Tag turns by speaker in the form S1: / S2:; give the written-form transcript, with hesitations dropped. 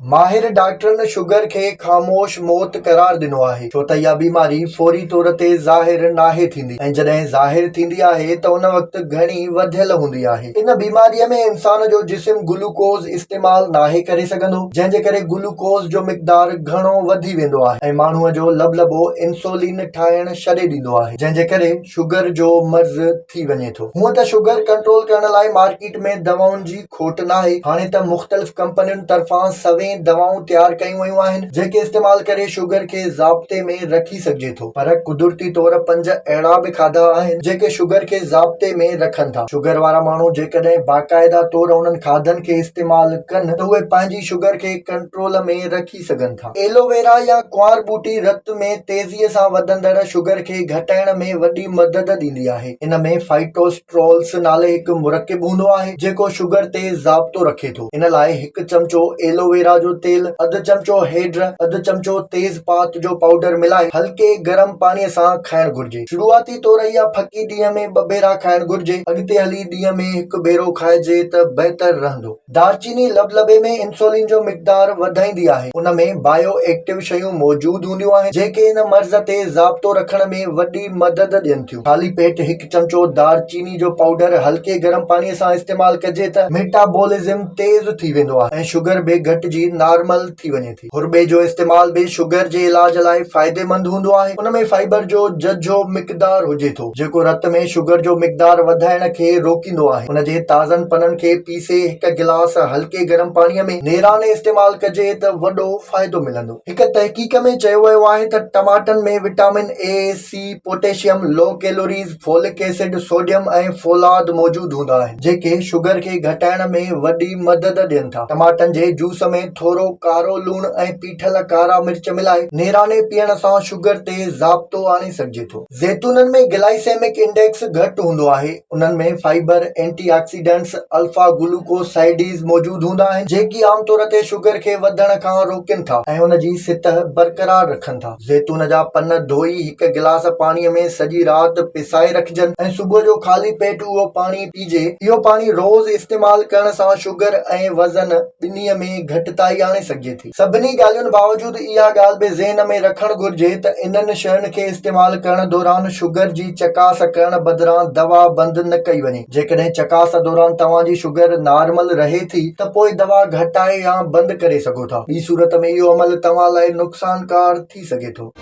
S1: माहिर डॉक्टरनि शुगर खे ख़ामोश मौत करार ॾिनो आहे छो त इहा बीमारी फौरी तौर ते ज़ाहिर नाहे थींदी ऐं जॾहिं ज़ाहिर थींदी आहे त उन वक़्तु घणी वधियल हूंदी आहे। इन बीमारीअ में इंसान जो जिस्म ग्लूकोज़ इस्तेमाल नाहे करे सघंदो, जंहिंजे करे ग्लूकोज़ जो मिक़दार घणो वधी वेंदो आहे ऐं माण्हूअ जो लबलबो इंसुलिन ठाहिण छॾे ॾींदो आहे, जंहिंजे करे शुगर जो मर्ज़ थी वञे थो। हूअं त शुगर कंट्रोल करण लाइ मार्केट में दवाउनि जी खोट नाहे। हाणे त मुख़्तलिफ़ कंपनियुनि तरफ़ां सवें दवाऊं तैयार कयूं वयूं आहिनि जेके इस्तेमाल करे शुगर खे ज़ाब्ते में रखी सघिजे थो, पर कुदरती तौर 5 अहिड़ा बि खाधा आहिनि जेके शुगर खे ज़ाब्ते में रखनि था। शुगर वारा माण्हू जेकॾहिं बाक़ाइदा तौर उन्हनि खाधनि खे इस्तेमाल कनि त उहे पंहिंजी शुगर खे कंट्रोल में रखी सघनि था। एलोवेरा या कुंवार ॿूटी रत में तेज़ीअ सां वधंदड़ शुगर खे घटाइण में वॾी मदद ॾींदी आहे। इन में फाइटोस्ट्रोल्स नाले हिकु मुरकिब हूंदो आहे जेको शुगर ते ज़ाब्तो रखे थो। इन लाइ 1 चमचो एलोवेरा जो तेल, 1/2 चमचो हेड्र, 1/2 चमचो तेज़पात जो पाउडर मिलाए हल्के गरम पाणीअ सां खाइण घुर्जे। शुरूआती तौर इहा फकी ॾींहं में 2 भेरा खाइण घुर्जे। अॻिते हली ॾींहं में 1 भेरो खाइजे त बहितर रहंदो। दालचीनी लबलबे में इंसुलिन जो मिक़दार वधाईंदी आहे। उन में बायो एक्टिव शयूं मौजूद हूंदियूं आहिनि जेके इन मर्ज़ ते ज़ाब्तो रखण में वॾी मदद ॾियनि थियूं। ख़ाली पेट 1 चमचो दालचीनी जो पाउडर हल्के गरम पाणीअ सां इस्तेमाल कजे त मेटाबॉलिज्म तेज़ थी वेंदो आहे ऐं शुगर बि घटिजी नॉर्मल थी वञे थी। हुरबे जो इस्तेमाल भी शुगर जे इलाज लाइ फ़ाइदेमंद हूंदो आहे। उन में फाइबर जो झझो मिक़दार हुजे थो जेको रत में शुगर जो मिक़दार वधाइण खे रोकींदो आहे। उन जे ताज़नि पननि खे पीसे 1 गिलास हल्के गरम पाणीअ में नेराने इस्तेमाल कजे त वॾो फ़ाइदो मिलंदो। हिक तहक़ीक़ में चयो वियो आहे त टमाटनि में vitamin A, C, potassium, low calories, folic acid, sodium ऐं फोलाद मौजूद हूंदा आहिनि जेके शुगर खे घटाइण में वॾी मदद ॾियनि था। टमाटनि जे जूस में थोरो कारो लूणु ऐं पीठल कारा मिर्च मिलाए नेराने पीअण सां शुगर ते ज़ाब्तो आणे सघिजे थो। ज़ैतूननि में ग्लाइसेमिक इंडेक्स घटि हूंदो आहे। उन्हनि में फाइबर, एंटीऑक्सीडेंट्स, अल्फा ग्लूकोसाइडीज़ मौजूद हूंदा आहिनि जेकी आमतौर ते शुगर खे वधण खां रोकनि था ऐं उन जी सितह बरक़रार रखनि था। ज़ैतून जा पन धोई 1 गिलास पाणीअ में सॼी राति पिसाए रखिजनि ऐं सुबुह जो ख़ाली पेट उहो पाणी पीजे। इहो पाणी रोज़ इस्तेमाल करण सां शुगर ऐं वज़न ॿिन्हीअ में घटिताई आणे सघिजे थी। सभिनी ॻाल्हियुनि बावजूदि इहा ॻाल्हि बि ज़हन में रखणु घुर्जे त इन्हनि शयुनि खे इस्तेमाल करण दौरान शुगर जी चकास करण बदिरां दवा बंदि न कई वञे। जेकॾहिं चकास दौरान तव्हांजी शुगर नॉर्मल रहे थी त पोइ दवा घटाए या बंदि करे सघो था। ॿी सूरत में इहो अमल तव्हां लाइ नुक़सानकार थी सघे थो।